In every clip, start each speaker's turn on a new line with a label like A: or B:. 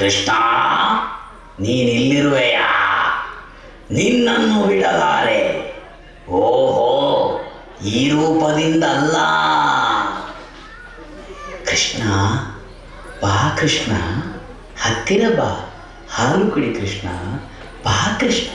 A: ಕೃಷ್ಣ, ನೀನಿಲ್ಲಿರುವೆಯಾ? ನಿನ್ನನ್ನು ಬಿಡಲಾರೆ. ಓಹೋ, ಈ ರೂಪದಿಂದ ಅಲ್ಲ. ಕೃಷ್ಣ, ಬಾ ಕೃಷ್ಣ, ಹತ್ತಿರ ಬಾ, ಹಾಲು ಕುಡಿ ಕೃಷ್ಣ, ಬಾ ಕೃಷ್ಣ.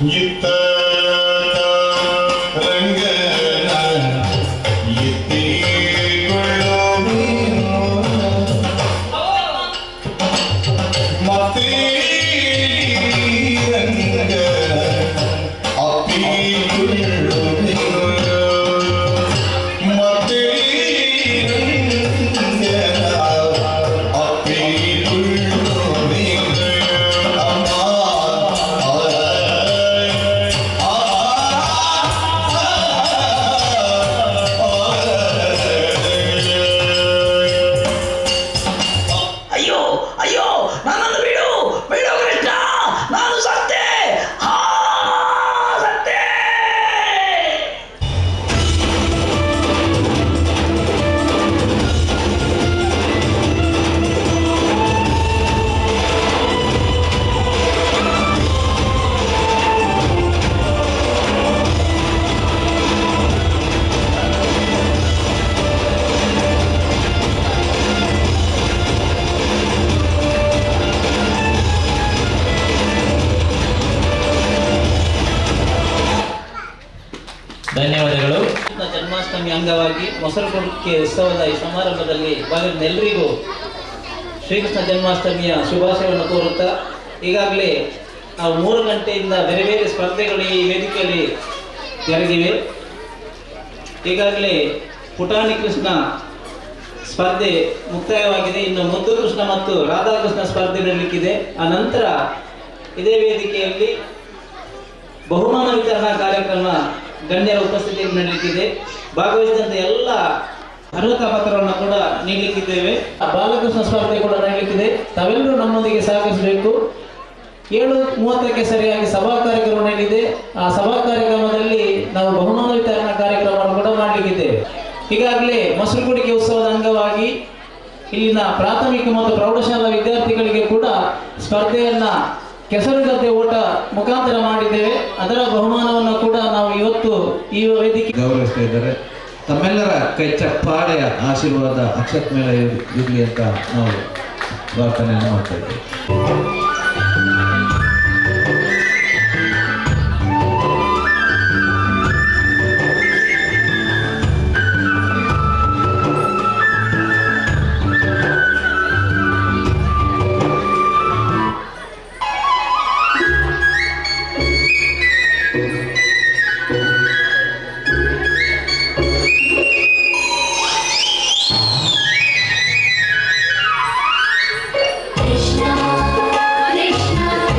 B: ಧನ್ಯವಾದಗಳು. ಜನ್ಮಾಷ್ಟಮಿ ಅಂಗವಾಗಿ ಮೊಸರುಕೊಡಿಕೆ ಉತ್ಸವದ ಈ ಸಮಾರಂಭದಲ್ಲಿ ಭಾಗವಹಿಸಿದ ಎಲ್ಲರಿಗೂ ಶ್ರೀಕೃಷ್ಣ ಜನ್ಮಾಷ್ಟಮಿಯ ಶುಭಾಶಯವನ್ನು ಕೋರುತ್ತಾ, ಈಗಾಗಲೇ ನಾವು 3 ಗಂಟೆಯಿಂದ ಬೇರೆ ಬೇರೆ ಸ್ಪರ್ಧೆಗಳು ಈ ವೇದಿಕೆಯಲ್ಲಿ ಜರುಗಿವೆ. ಈಗಾಗಲೇ ಪುಟಾಣಿ ಕೃಷ್ಣ ಸ್ಪರ್ಧೆ ಮುಕ್ತಾಯವಾಗಿದೆ. ಇನ್ನು ಮುದ್ದು ಕೃಷ್ಣ ಮತ್ತು ರಾಧಾಕೃಷ್ಣ ಸ್ಪರ್ಧೆ ನಡೆಯಲಿಕ್ಕಿದೆ. ಆ ನಂತರ ಇದೇ ವೇದಿಕೆಯಲ್ಲಿ ಬಹುಮಾನ ವಿತರಣಾ ಕಾರ್ಯಕ್ರಮ ಗಣ್ಯರ ಉಪಸ್ಥಿತಿಯಲ್ಲಿ ನಡೆಯಲಿಕ್ಕಿದೆ. ಭಾಗವಹಿಸಿದಂತೆ ಎಲ್ಲ ಅರ್ಹತಾ ಪತ್ರವನ್ನು ಕೂಡ ನೀಡಲಿಕ್ಕಿದ್ದೇವೆ. ಬಾಲಕೃಷ್ಣ ಸ್ಪರ್ಧೆ ಕೂಡ ನಡೆಯಲಿಕ್ಕಿದೆ. ತಾವೆಲ್ಲರೂ ನಮ್ಮೊಂದಿಗೆ ಸಹಕರಿಸಬೇಕು. 7:30ಕ್ಕೆ ಸರಿಯಾಗಿ ಸಭಾ ಕಾರ್ಯಕ್ರಮ ನಡೆಯಲಿದೆ. ಆ ಸಭಾ ಕಾರ್ಯಕ್ರಮದಲ್ಲಿ ನಾವು ಬಹುಮಾನ ವಿತರಣಾ ಕಾರ್ಯಕ್ರಮವನ್ನು ಕೂಡ ಮಾಡಲಿಕ್ಕಿದ್ದೇವೆ. ಈಗಾಗಲೇ ಮೊಸರುಕೊಡಿಕೆ ಉತ್ಸವದ ಅಂಗವಾಗಿ ಇಲ್ಲಿನ ಪ್ರಾಥಮಿಕ ಮತ್ತು ಪ್ರೌಢಶಾಲಾ ವಿದ್ಯಾರ್ಥಿಗಳಿಗೆ ಕೂಡ ಸ್ಪರ್ಧೆಯನ್ನ ಕೆಸರುಗದ್ದೆ ಓಟ ಮುಖಾಂತರ ಮಾಡಿದ್ದೇವೆ. ಅದರ ಬಹುಮಾನವನ್ನು ಕೂಡ ನಾವು ಇವತ್ತು ಈ ವೇದಿಕೆ
C: ಗೌರವಿಸ್ತಾ ಇದ್ದಾರೆ. ತಮ್ಮೆಲ್ಲರ ಕೈ ಚಪ್ಪಾಳೆಯ ಆಶೀರ್ವಾದ ಅಕ್ಷತ್ ಮೇಲೆ ಇರಲಿ ಅಂತ ನಾವು ಪ್ರಾರ್ಥನೆಯನ್ನು ಮಾಡ್ತಾ ಇದ್ದೇವೆ.
D: Krishna, Krishna.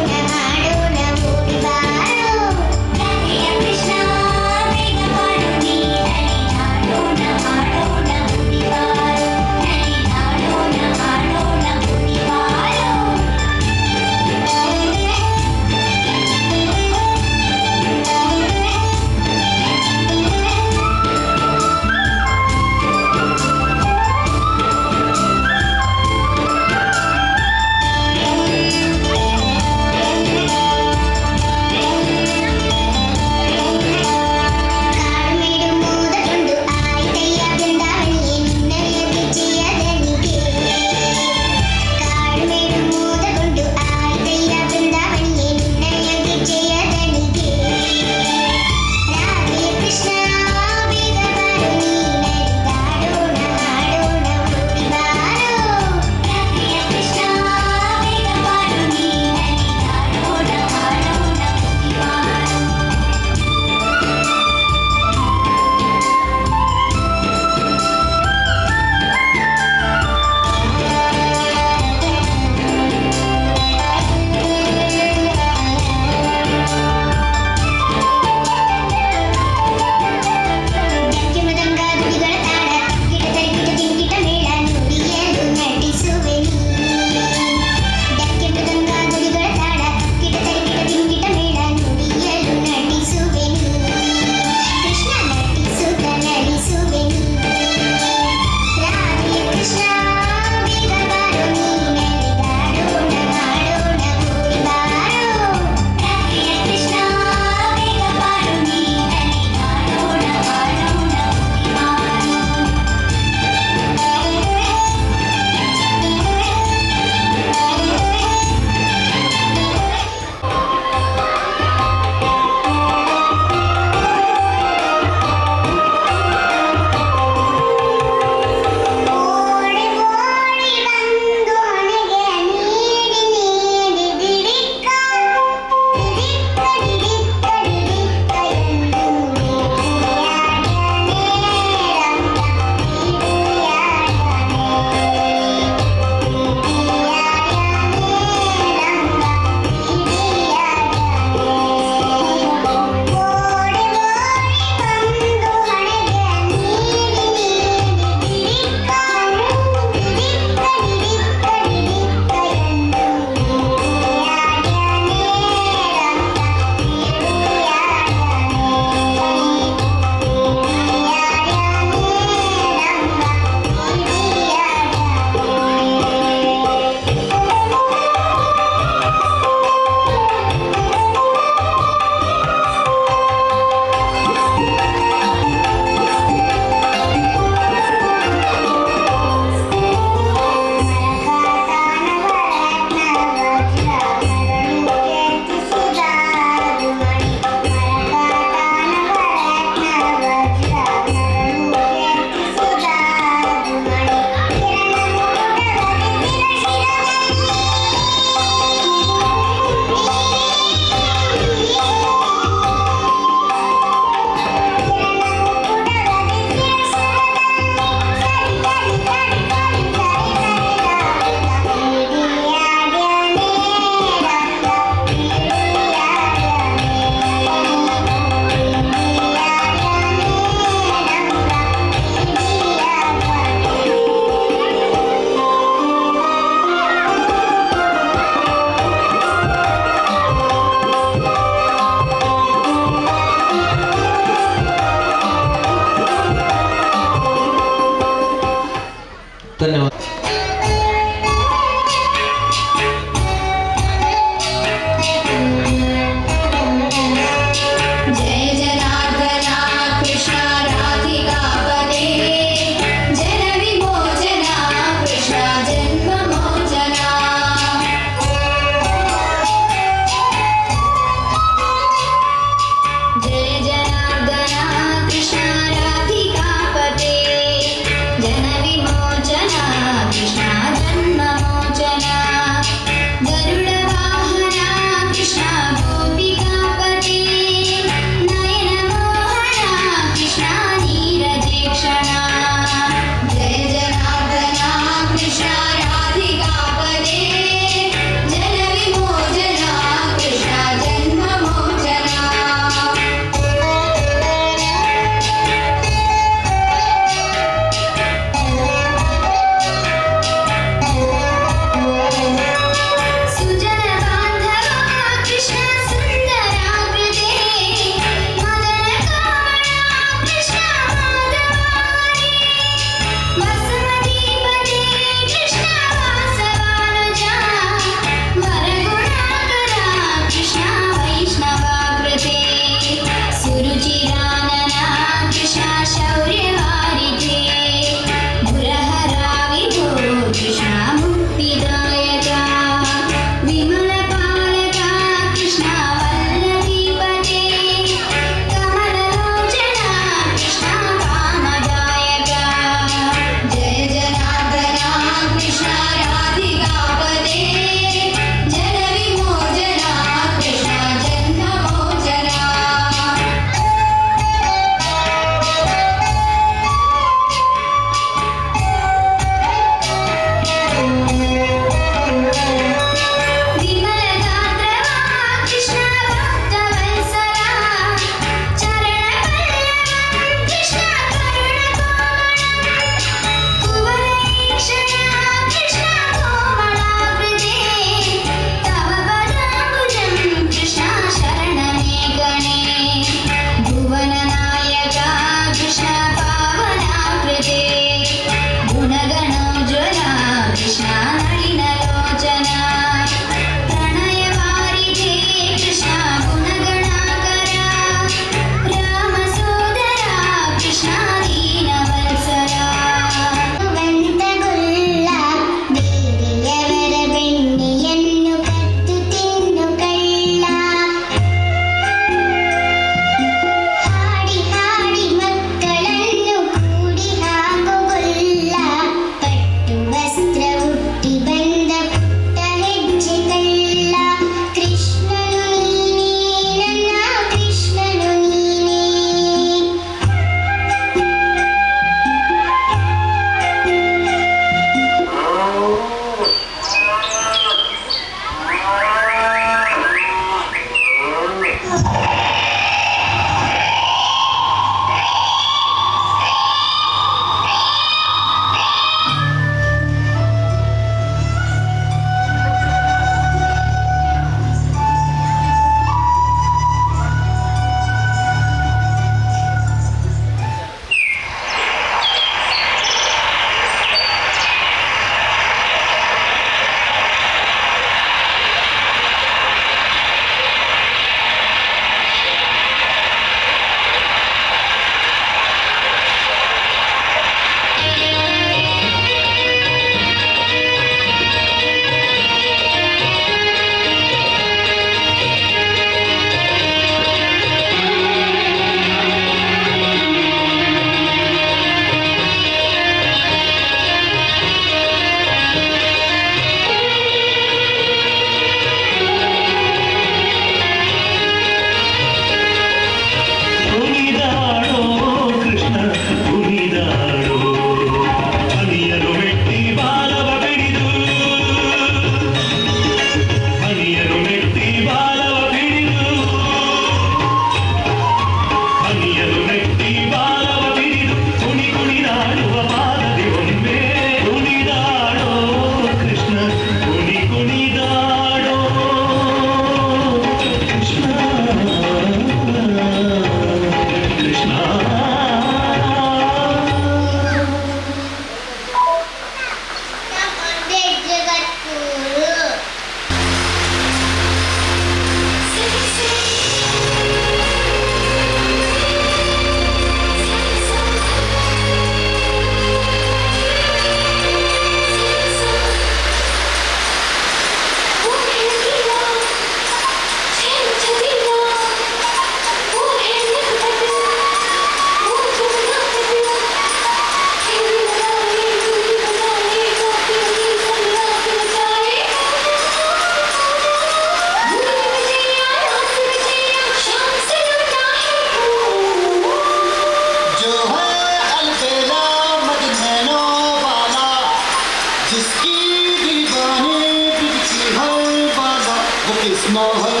D: वो किसना है,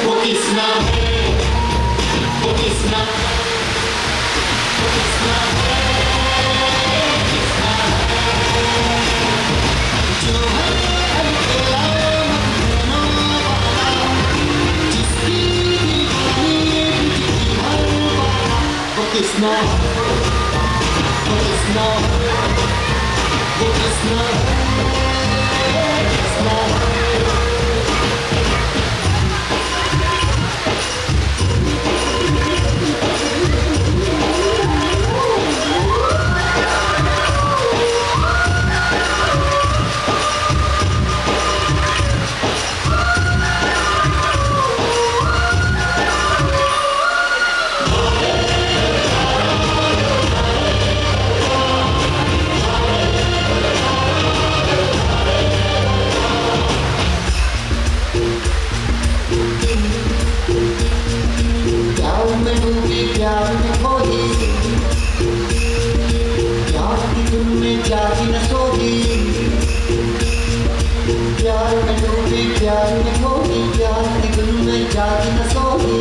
D: वो किसना है, वो किसना, वो किसना है, किसना है, जो है अल्लाह वाला, जिसकी दीवानी तुझकी हर बात, वो किसना है, वो किसना है, वो किसना है, किसना है। प्यार में डूबी प्यार में खोई, प्यार की धुन में जागी न सोई, प्यार में डूबी प्यार में खोई, प्यार की धुन में जागी न सोई,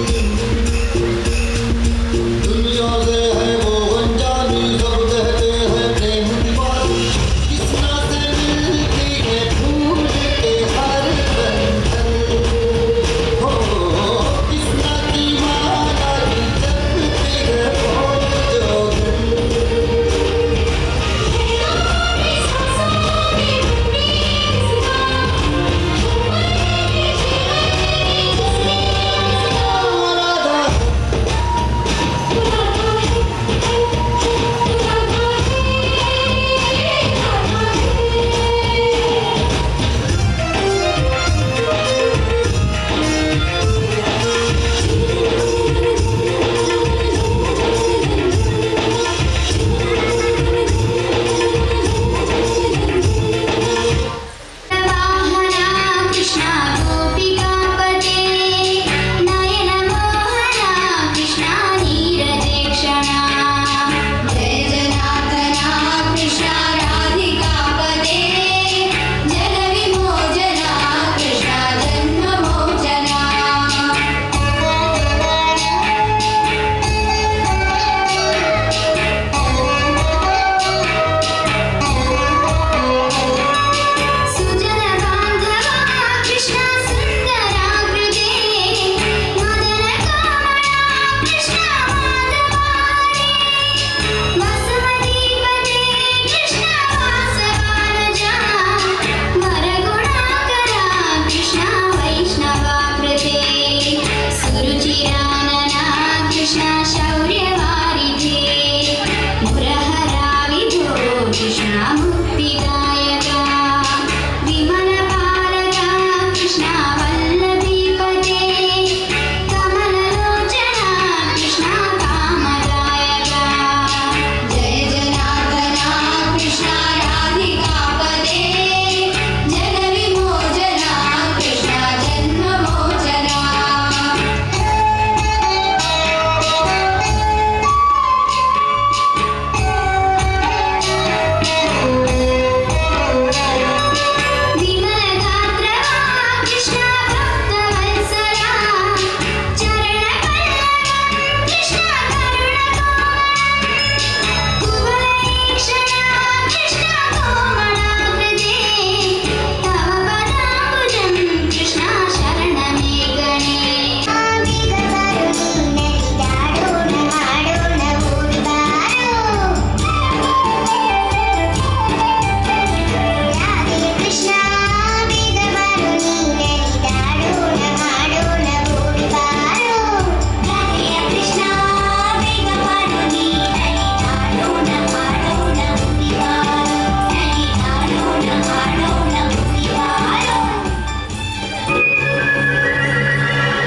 D: दुनिया से है वो अनजानी, सब कहते हैं प्रेम दीवानी, किसना से मिलती है फूल के हर बंधन, हो किसना की माला की जपती है बोल जोगन।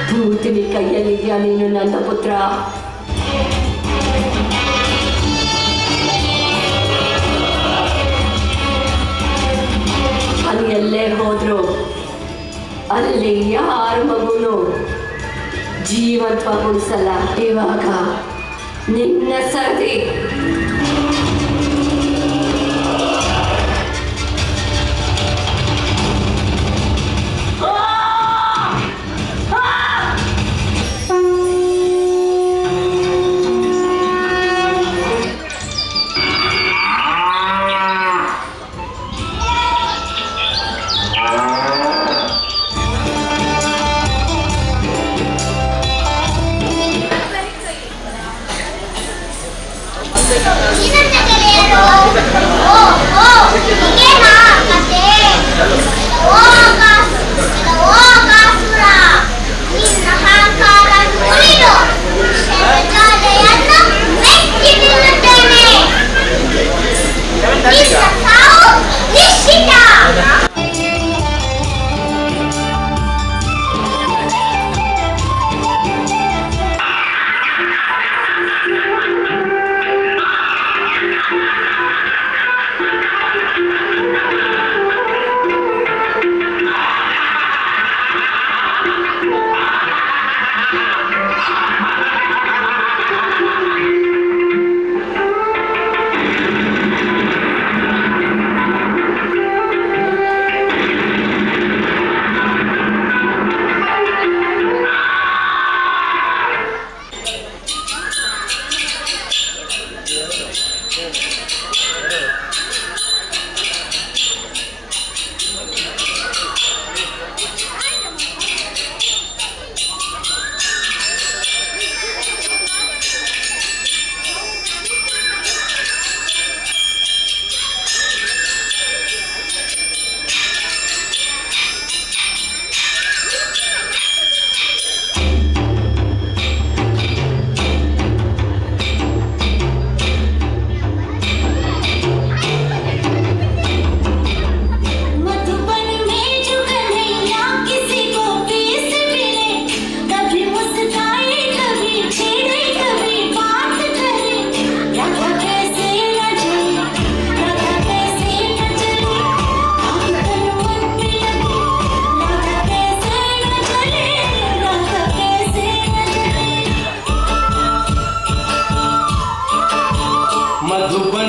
E: ಭೂತಿನಿ ಕೈಯಲ್ಲಿದ್ಯಾ ನೀನು ನನ್ನ ಪುತ್ರ? ಅಲ್ಲಿ ಎಲ್ಲೇ ಹೋದ್ರು ಅಲ್ಲಿ ಯಾರ ಮಗುನು ಜೀವಂತವಾಗಿ ಉಳಿಸಲ್ಲ. ಇವಾಗ ನಿನ್ನ ಸರದಿ. ಆ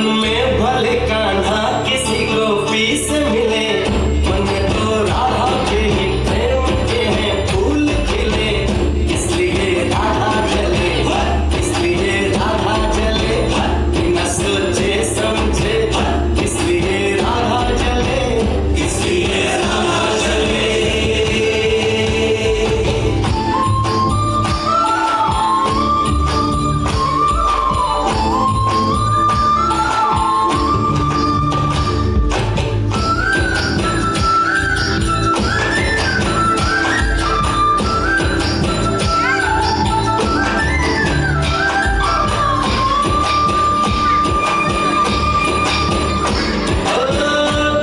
D: मधुबन में भले कान्हा किसी को पीस मिले, मन तो राधा के ही प्रेम के हैं फूल खिले, इसलिए राधा चले, इसलिए राधा चले, बिना सोचे समझे, इसलिए राधा चले, इसलिए राधा चले।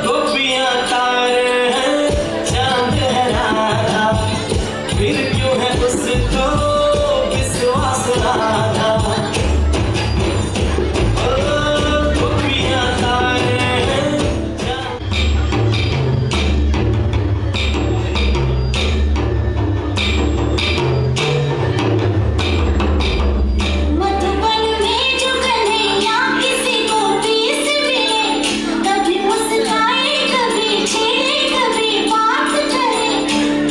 D: गोपियाँ तारे हैं, चांद है राधा, फिर क्यों है उसको विश्वास राधा। गोपियाँ तारे हैं,
F: मधुबन में जो कन्हैया किसी को पीस मिले, कभी मुस्काए कभी छेड़े कभी बात करे,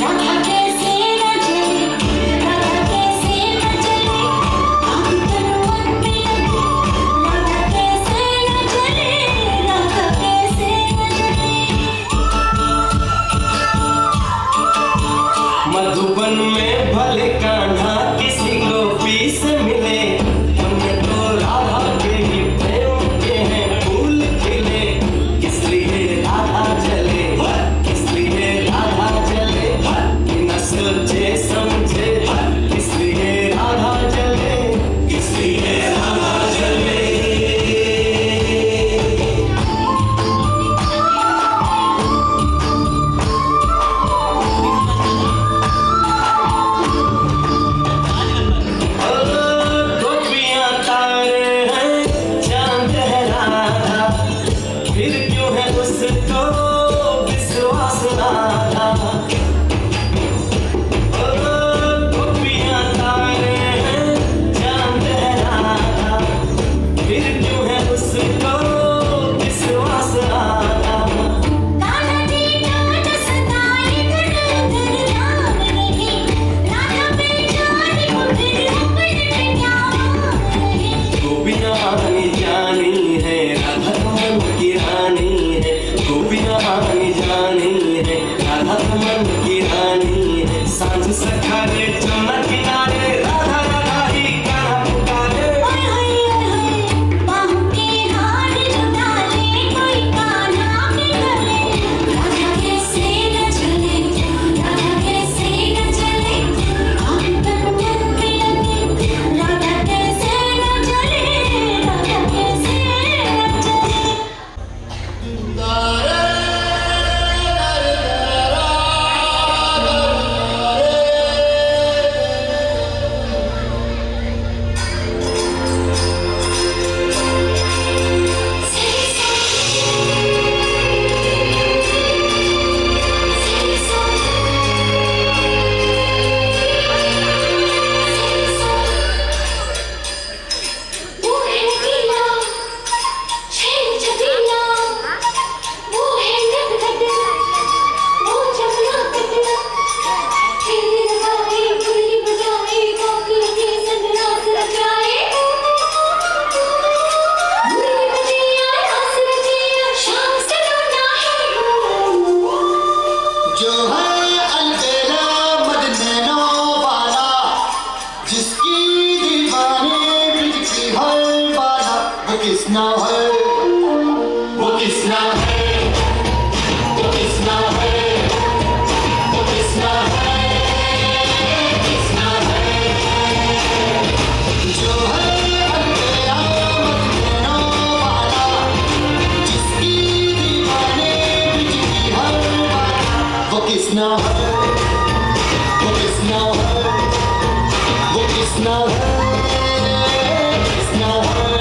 F: राधा कैसे न चले, राधा कैसे न चले, आँख तन मन में लगे, राधा कैसे न चले, राधा कैसे न चले।
D: मधुबन में भले कान्हा किसी को पीस मिले, मन तो राधा के ही प्रेम के हैं फूल खिले, इसलिए राधा चले, इसलिए राधा चले, बिना सोचे समझे, इसलिए राधा चले, इसलिए राधा चले। गोपियाँ तारे हैं, चांद है राधा, फिर क्यों है उसको विश्वास राधा। गोपियाँ तारे हैं, चांद है राधा, फिर क्यों है उसको विश्वास राधा।
F: कान्हा जी डांट सताए कर नाम रहे, राधा बेचारी को फिर अपने पे क्या रहे।
D: गोपियाँ आनी जानी है, राधा मन की रानी है, गोपियाँ आनी जानी है, राधा मन की रानी है, सांझ सखारे जमुना किनारे, राधा राधा ही कान्हा पुकारे।
F: ओए होए ओए होए, बाहों के हार जुड़ा ले कोई कान्हा के गले, राधा कैसे न चले, राधा कैसे न चले, आँख तन मन में लगे, राधा कैसे न चले, राधा कैसे न चले। वो है नीला, शेर छबीला, वो है नटखट, वो जमुना तट, खेल लगाए मुरली बजाए, गोपियों के संग रास रचाए, मुरली बजे आए रास रचे, शाम से रोना है।
D: जो है अलबेला मद नैनों वाला, जिसकी दीवाने ब्रिज की हर बाला, वो किसना है, वो किसना है, वो किसना है, वो किसना है, किसना है। जो है अलबेला मद नैनों वाला, जिसकी दीवाने ब्रिज की हर बाला, वो किसना है, वो किसना है, वो किसना है, किसना है।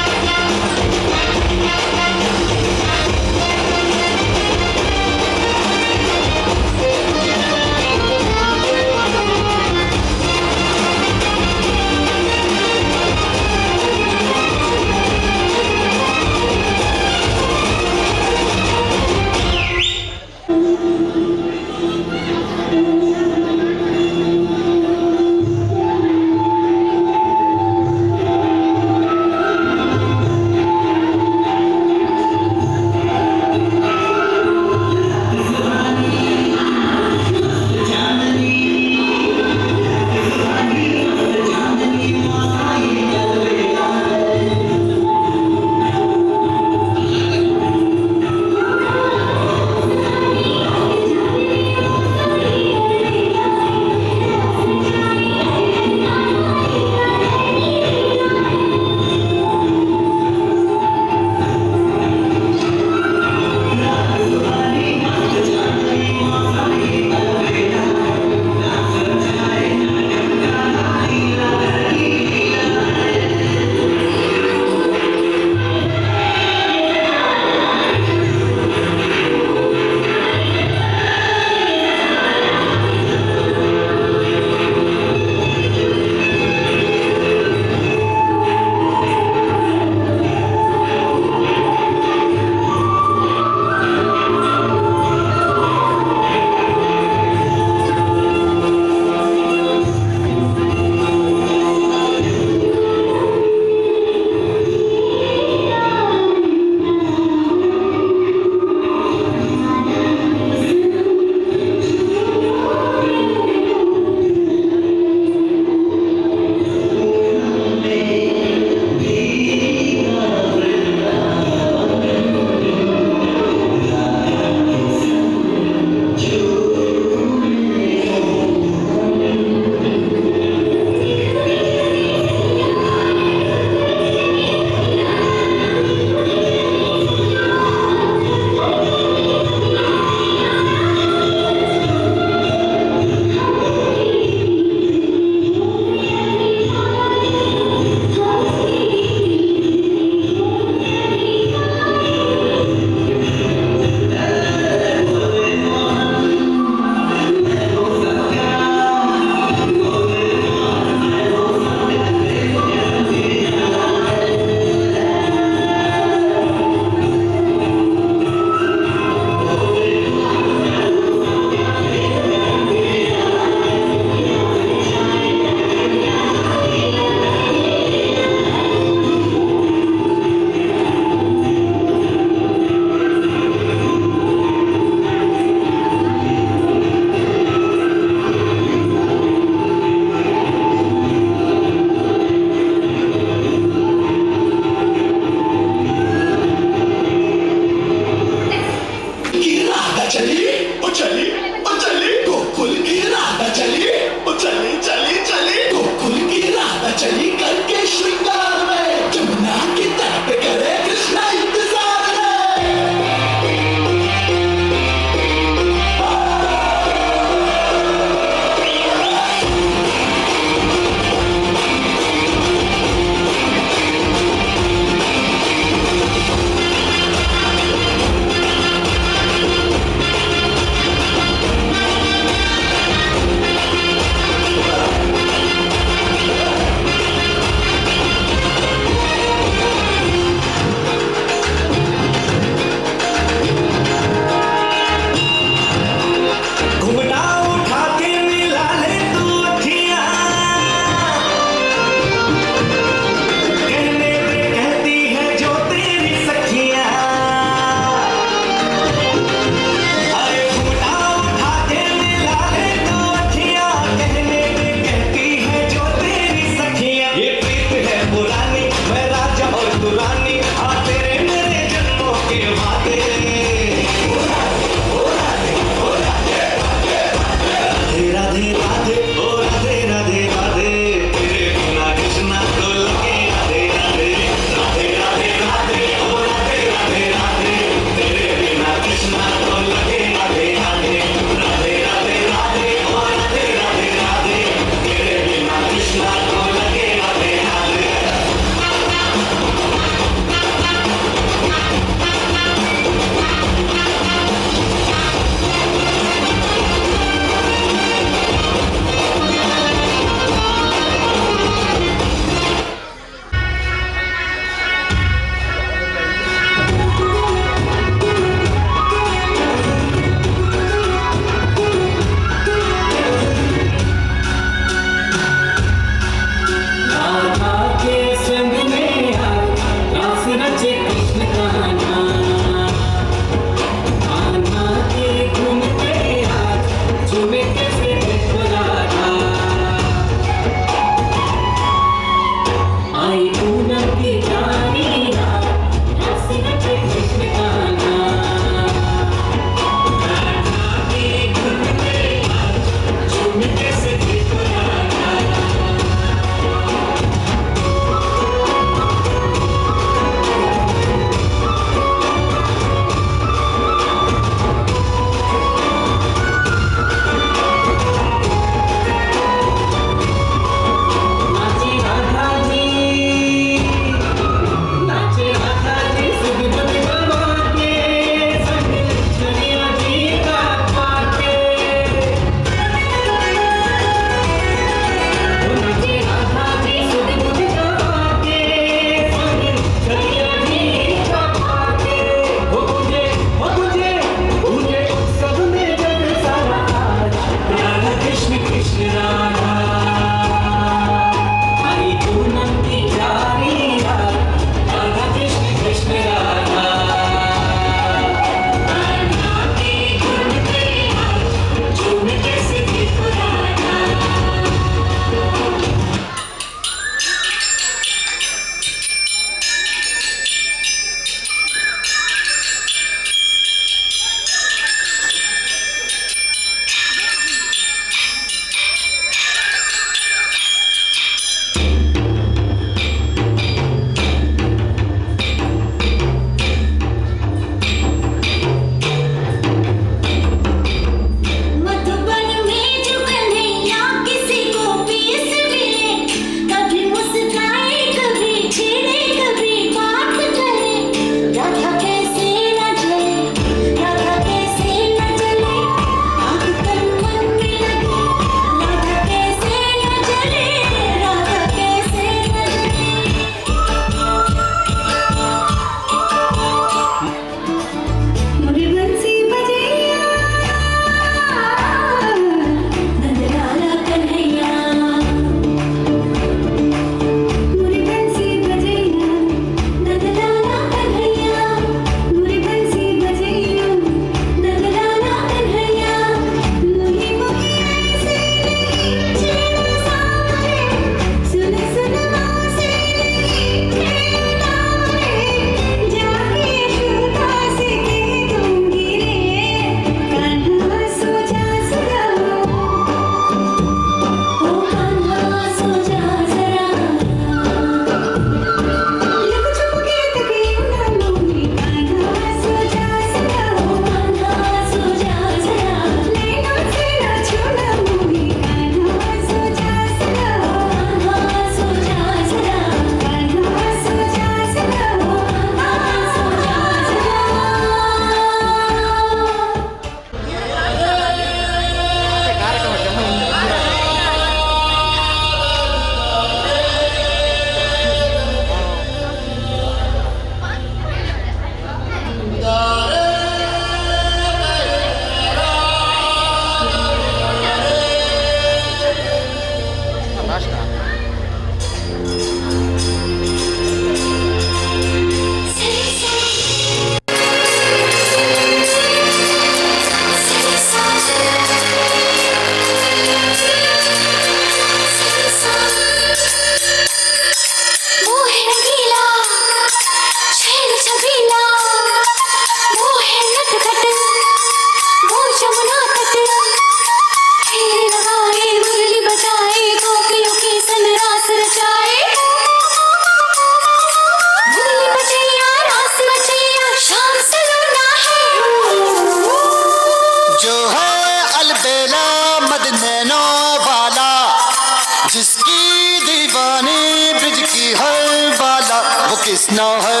D: जिसकी दीवानी ब्रिज की हर बाला वो किसना है,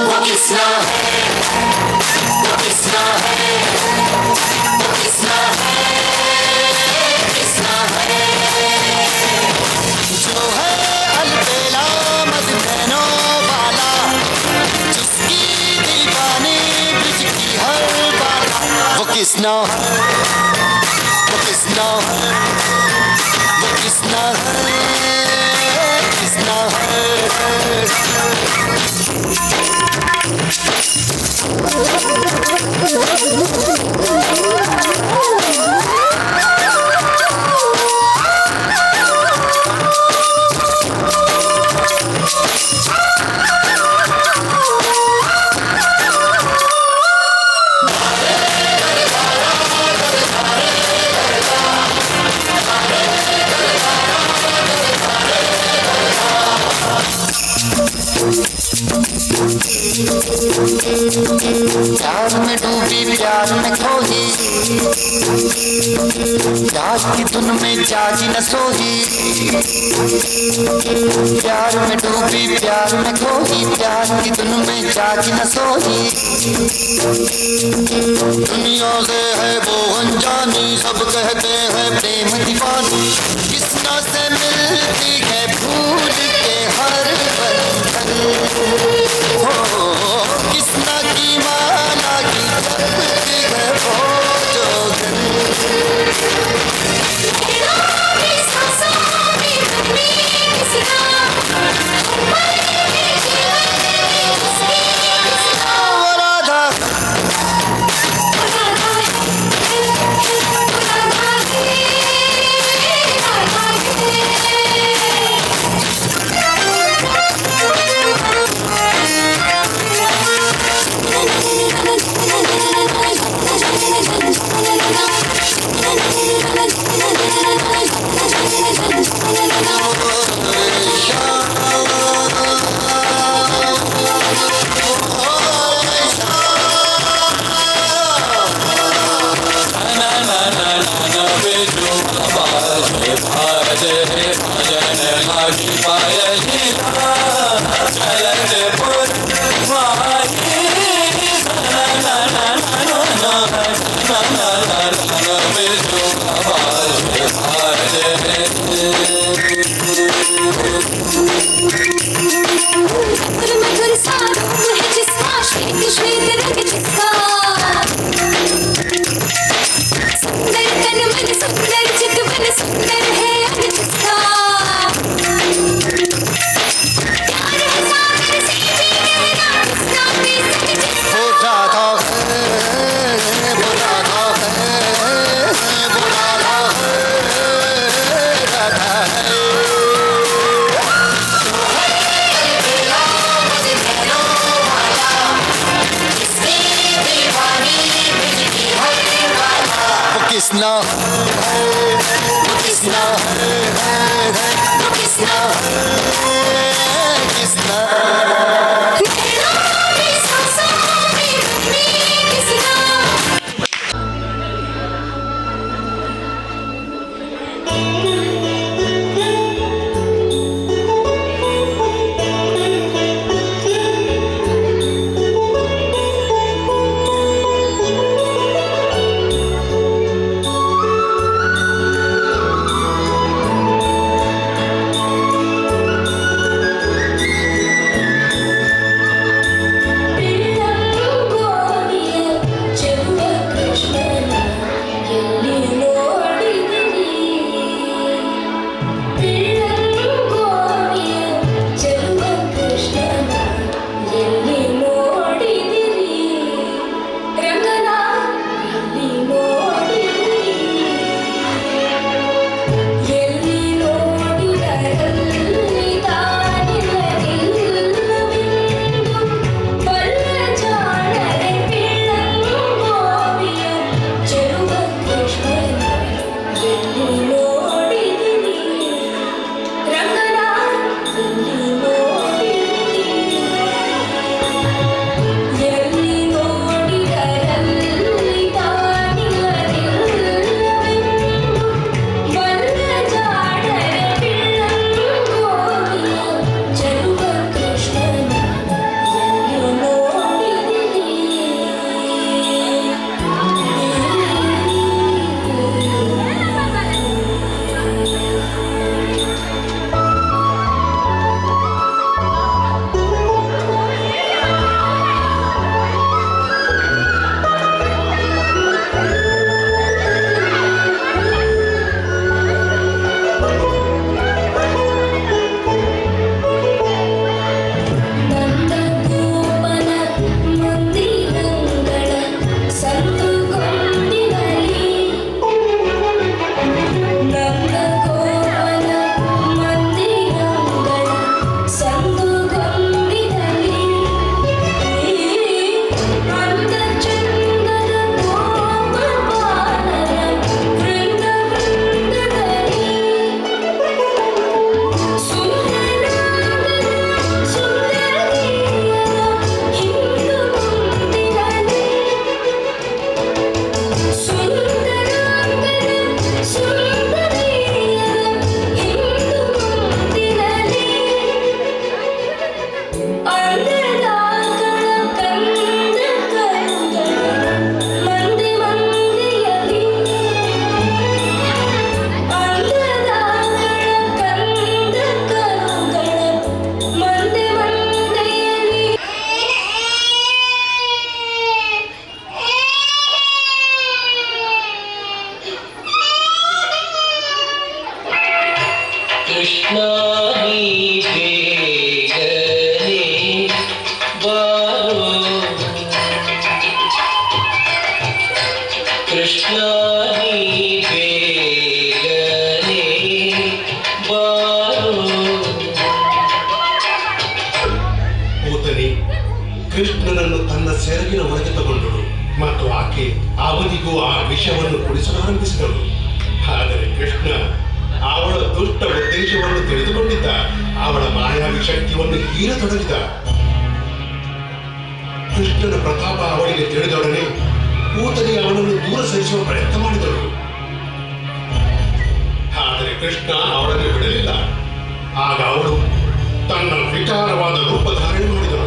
D: वो किसना है, वो किसना है, वो किसना है, किसना है, जो है अलबेला मदनों वाला, जिसकी दीवानी ब्रिज की हर बाला वो किसना है, वो किसना है, वो किसना है, किसना है। प्यार में डूबी प्यार में खोई, प्यार की धुन में जागी न सोई, प्यार में डूबी प्यार में खोई, प्यार की धुन में जागी न सोई। दुनिया से है वो अनजानी, सब कहते हैं प्रेम दीवानी, किसना से मिलती है भूल के हर बंधन, हो किसना की माला की जपती है वो जोगन। किसना किसना किसना किसना
G: ಕೃಷ್ಣ ನೀ ಬೇಗನೆ ಬಾರೋ ಕೃಷ್ಣ ನೀ ಬೇಗನೆ ಬಾರೋ
H: ಪೂತನಿ ಕೃಷ್ಣನನ್ನು ತನ್ನ ಸೆರಗಿನ ಒಳಗೆ ತಗೊಂಡಳು ಮತ್ತು ಆಕೆ ಅವನಿಗೂ ಆ ವಿಷವನ್ನು ಕುಡಿಸಲಾರಂಭಿಸಿದಳು. ಆದರೆ ಕೃಷ್ಣ ಅವಳ ದುಷ್ಟ ಉದ್ದೇಶವನ್ನು ತಿಳಿದುಕೊಂಡಿದ್ದ. ಅವಳ ಮಾಯಾವಿ ಶಕ್ತಿಯನ್ನು ಹೀರತೊಡಗಿದ. ಕೃಷ್ಣನ ಪ್ರತಾಪ ಅವಳಿಗೆ ತಿಳಿದೊಡನೆ ಪೂತನಿ ಅವನನ್ನು ದೂರ ಸರಿಸುವ ಪ್ರಯತ್ನ ಮಾಡಿದಳು. ಆದರೆ ಕೃಷ್ಣ ಅವಳನ್ನು ಬಿಡಲಿಲ್ಲ. ಆಗ ಅವಳು ತನ್ನ ವಿಕಾರವಾದ ರೂಪ ಧಾರಣೆ ಮಾಡಿದಳು.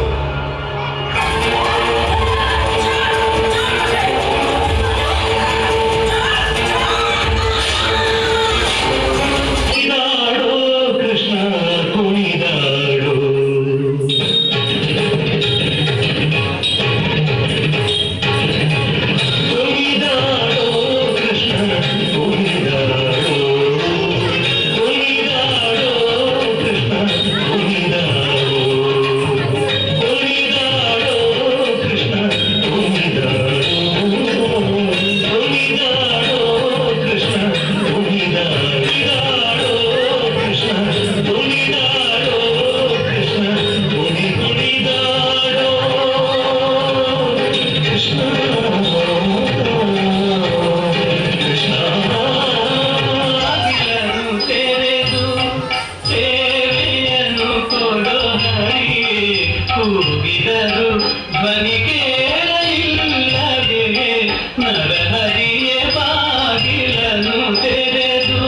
G: ಕೂಗಿದರು ಧ್ವನಿ ಕೇಳಲಿಲ್ಲದೆ ನರಹರಿಯೇ ಬಾಗಿಲನ್ನು ತೆರೆದು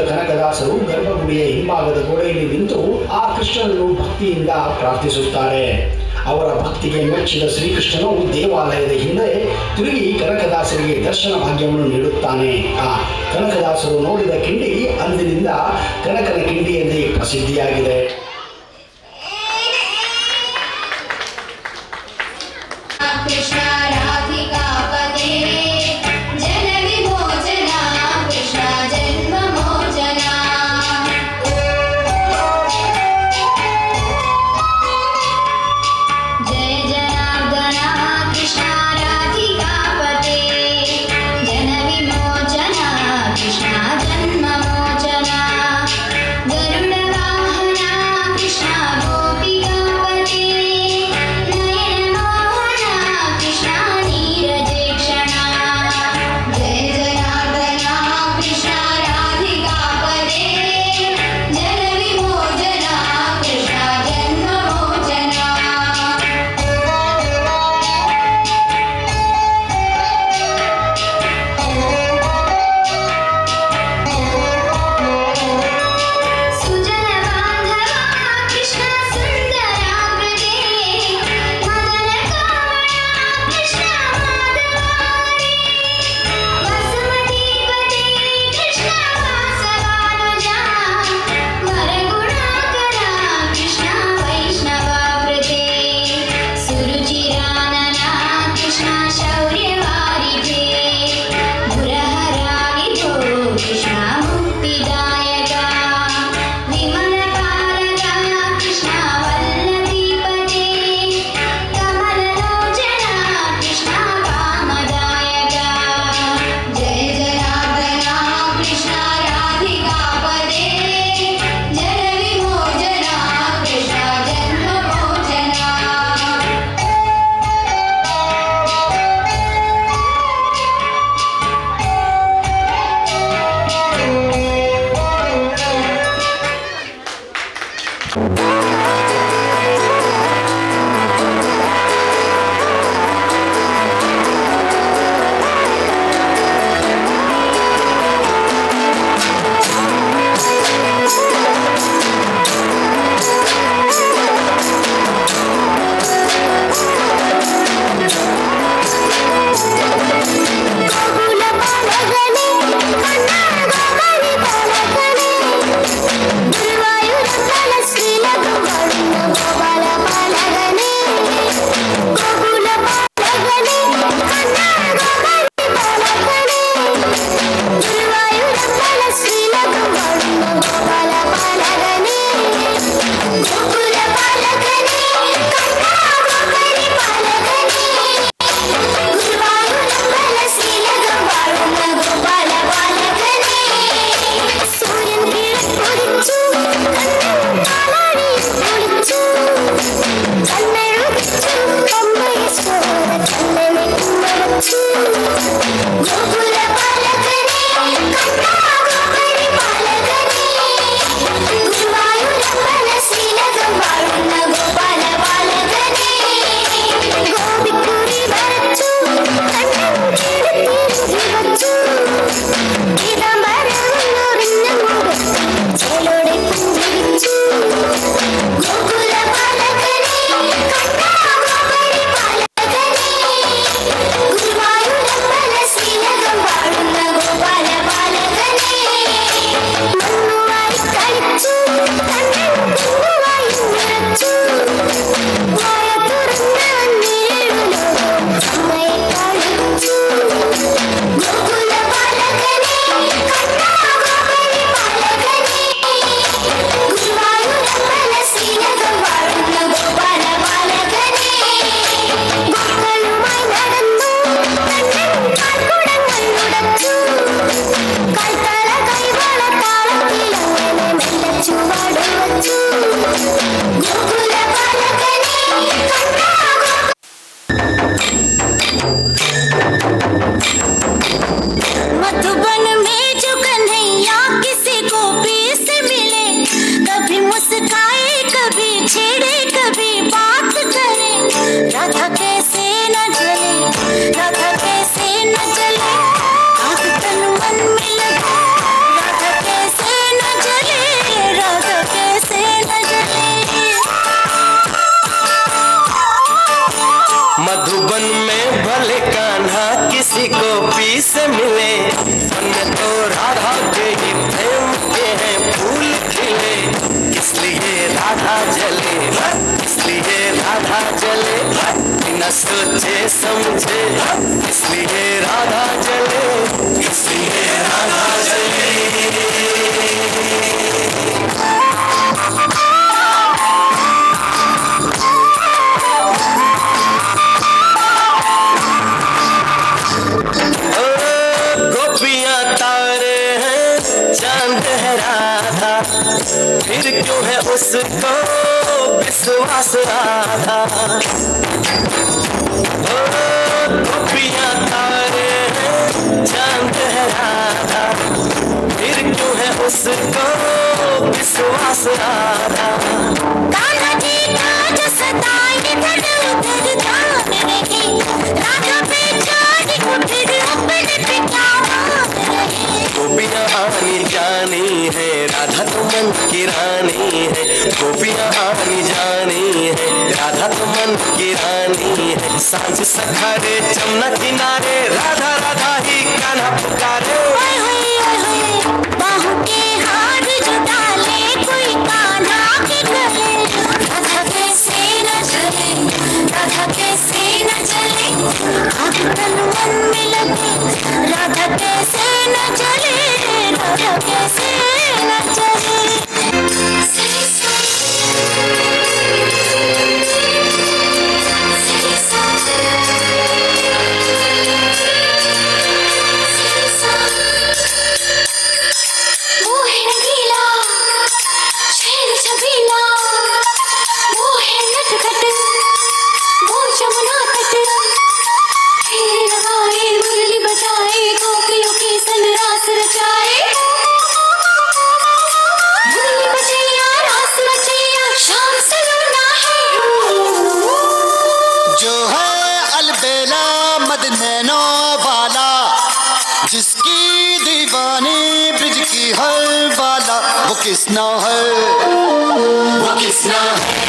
I: ಕನಕದಾಸರು ಗರ್ಭಗುಡಿಯ ಹಿಂಭಾಗದ ಗೋಡೆಯಲ್ಲಿ ನಿಂತು ಆ ಕೃಷ್ಣನನ್ನು ಭಕ್ತಿಯಿಂದ ಪ್ರಾರ್ಥಿಸುತ್ತಾರೆ. ಅವರ ಭಕ್ತಿಗೆ ಮೆಚ್ಚಿದ ಶ್ರೀಕೃಷ್ಣನು ದೇವಾಲಯದ ಹಿಂದೆ ತಿರುಗಿ ಕನಕದಾಸರಿಗೆ ದರ್ಶನ ಭಾಗ್ಯವನ್ನು ನೀಡುತ್ತಾನೆ. ಆ ಕನಕದಾಸರು ನೋಡಿದ ಕಿಂಡಿ ಅಂದಿನಿಂದ ಕನಕನ ಕಿಂಡಿ ಎಂದೇ ಪ್ರಸಿದ್ಧಿಯಾಗಿದೆ.
F: कृष्ण राधिका पदे जन विमोचना कृष्ण जन्म मोचना जय जनार्दना कृष्ण राधिका पदे जन विमोचना कृष्ण जन्म मोचना गरुड वाहना गोकुल बालकने कंदा मधुबन में जो कन्हैया किसी गोपी से मिले, कभी मुस्काए कभी छेड़े कभी बात करे, राधा कैसे न जले, राधा कैसे न जले, आग तन मन में लगे, राधा कैसे न जले, राधा कैसे न जले।
J: मधुबन में भले कान्हा किसी गोपी से मिले, मन में तो राधा के ही प्रेम के हैं फूल खिले, इसलिए राधा जले, इसलिए राधा जले, बिना सोचे समझे, इसलिए राधा जले, इसलिए राधा जले। फिर क्यों है उसको विश्वास राधा, ओ गोपियां तारे हैं चांद है राधा, फिर क्यों है उसको विश्वास राधा।
F: कान्हा जी का जो सताए इधर उधर ध्यान रहे, राधा बेचारी को फिर अपने पे क्या मान रहे।
J: गोपियां आनी जानी है राधा तो मन की रानी है, गोपियां आनी जानी है राधा तो मन की रानी है, सांझ सखारे जमुना किनारे राधा राधा ही कान्हा पुकारे।
F: ओए होए बाहों के हार जो डाले कोई कान्हा के गले, राधा कैसे न जले, राधा कैसे न जले, आग तन मन में लगे, राधा कैसे न जले, राधा कैसे न जले। वो है रंगीला शेर छबीला, वो है नटखट वो जमुना तट, फेर लगाए मुरली बजाए गोपियों के संग रास रचाए, मुरली बजैया रास रचैया शाम सलोना है।
D: जो है अलबेला मद नैनो वाला, जिसकी दीवानी ब्रिज की हर बाला, वो किसना है, वो किसना है,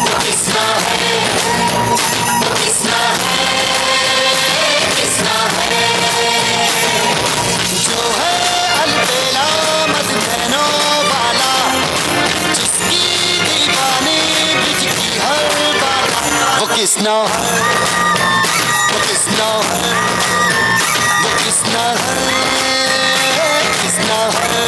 D: वो किसना है, वो किसना है, किसना है। जो है अलबेला मद नैनो वाला, जिसकी दीवानी ब्रिज की हर बाला, वो किसना है, वो किसना है, वो किसना है, किसना है।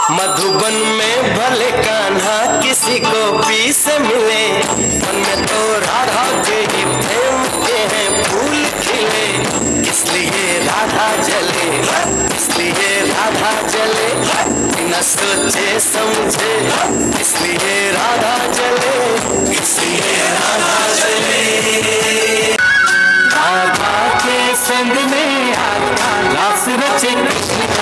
J: मधुबन में भले कान्हा किसी गोपी से मिले, मन में तो राधा के ही प्रेम के हैं फूल खिले, इसलिए राधा जले। न सोचे समझे, इसलिए राधा चले, इसलिए राधा चले। राधा के संग में आता रस रचे कृष्ण